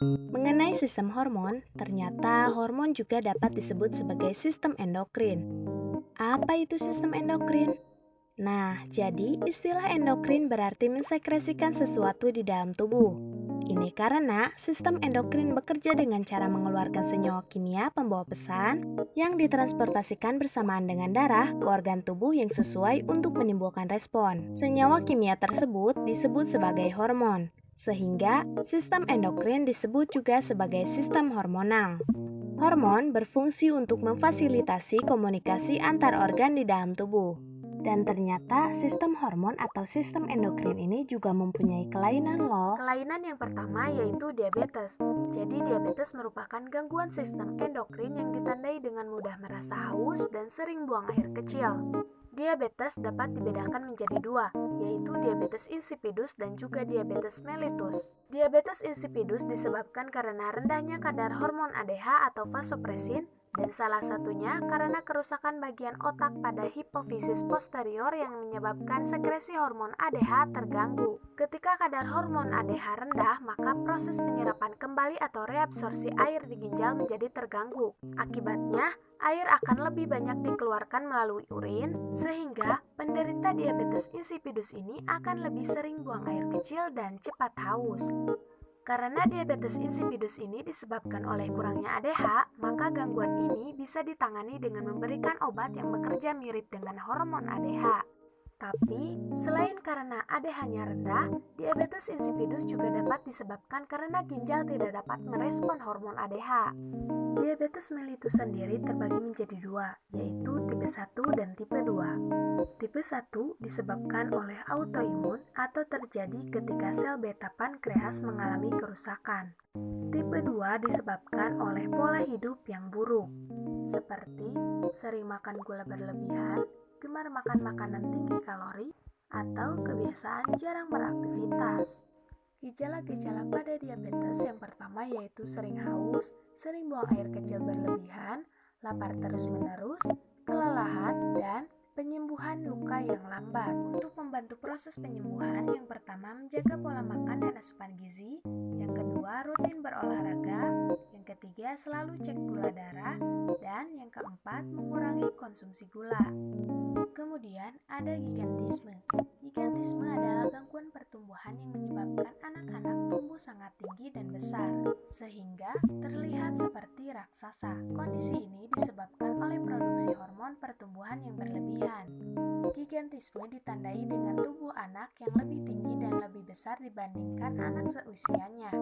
Mengenai sistem hormon, ternyata hormon juga dapat disebut sebagai sistem endokrin. Apa itu sistem endokrin? Nah, jadi istilah endokrin berarti mensekresikan sesuatu di dalam tubuh. Ini karena sistem endokrin bekerja dengan cara mengeluarkan senyawa kimia pembawa pesan yang ditransportasikan bersamaan dengan darah ke organ tubuh yang sesuai untuk menimbulkan respon. Senyawa kimia tersebut disebut sebagai hormon, sehingga sistem endokrin disebut juga sebagai sistem hormonal. Hormon berfungsi untuk memfasilitasi komunikasi antar organ di dalam tubuh. Dan ternyata sistem hormon atau sistem endokrin ini juga mempunyai kelainan loh. Kelainan yang pertama yaitu diabetes. Jadi diabetes merupakan gangguan sistem endokrin yang ditandai dengan mudah merasa haus dan sering buang air kecil. Diabetes dapat dibedakan menjadi dua, yaitu diabetes insipidus dan juga diabetes mellitus. Diabetes insipidus disebabkan karena rendahnya kadar hormon ADH atau vasopresin, dan salah satunya karena kerusakan bagian otak pada hipofisis posterior yang menyebabkan sekresi hormon ADH terganggu. Ketika kadar hormon ADH rendah, maka proses penyerapan kembali atau reabsorpsi air di ginjal menjadi terganggu. Akibatnya, air akan lebih banyak dikeluarkan melalui urin, sehingga penderita diabetes insipidus ini akan lebih sering buang air kecil dan cepat haus. Karena diabetes insipidus ini disebabkan oleh kurangnya ADH, maka gangguan ini bisa ditangani dengan memberikan obat yang bekerja mirip dengan hormon ADH. Tapi, selain karena ADH-nya rendah, diabetes insipidus juga dapat disebabkan karena ginjal tidak dapat merespon hormon ADH. Diabetes mellitus sendiri terbagi menjadi dua, yaitu tipe 1 dan tipe 2. Tipe 1 disebabkan oleh autoimun atau terjadi ketika sel beta pankreas mengalami kerusakan. Tipe 2 disebabkan oleh pola hidup yang buruk, seperti sering makan gula berlebihan, gemar makan makanan tinggi kalori, atau kebiasaan jarang beraktivitas. Gejala-gejala pada diabetes yang pertama yaitu sering haus, sering buang air kecil berlebihan, lapar terus-menerus, kelelahan, dan penyembuhan luka yang lambat. Untuk membantu proses penyembuhan, yang pertama menjaga pola makan dan asupan gizi, yang kedua rutin berolahraga, yang ketiga selalu cek gula darah, dan yang keempat mengurangi konsumsi gula. Kemudian ada gigantisme. Gigantisme adalah gangguan pertumbuhan yang menyebabkan anak-anak tumbuh sangat tinggi dan besar, sehingga terlihat seperti raksasa. Kondisi ini disebabkan oleh produksi hormon pertumbuhan yang berlebihan. Gigantisme ditandai dengan tubuh anak yang lebih tinggi dan lebih besar dibandingkan anak seusianya.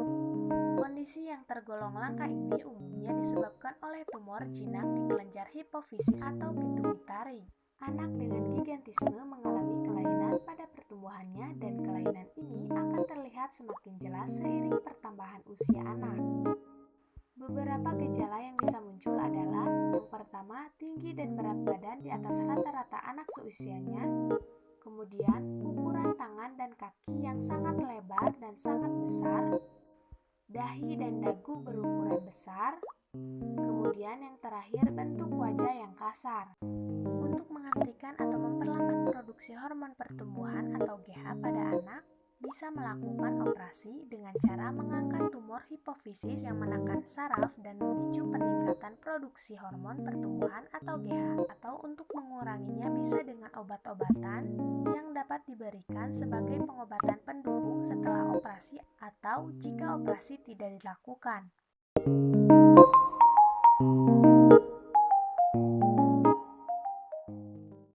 Kondisi yang tergolong langka ini umumnya disebabkan oleh tumor jinak di kelenjar hipofisis atau pituitari. Anak dengan gigantisme mengalami kelainan pada pertumbuhannya dan kelainan ini akan terlihat semakin jelas seiring pertambahan usia anak. Beberapa gejala yang bisa muncul adalah yang pertama, tinggi dan berat badan di atas rata-rata anak seusianya, kemudian ukuran tangan dan kaki yang sangat lebar dan sangat besar, dahi dan dagu berukuran besar, kemudian yang terakhir bentuk wajah yang kasar. Untuk menghentikan atau memperlambat produksi hormon pertumbuhan atau GH pada anak, bisa melakukan operasi dengan cara mengangkat tumor hipofisis yang menekan saraf dan memicu peningkatan produksi hormon pertumbuhan atau GH, atau untuk menguranginya bisa dengan obat-obatan yang dapat diberikan sebagai pengobatan pendukung setelah operasi atau jika operasi tidak dilakukan.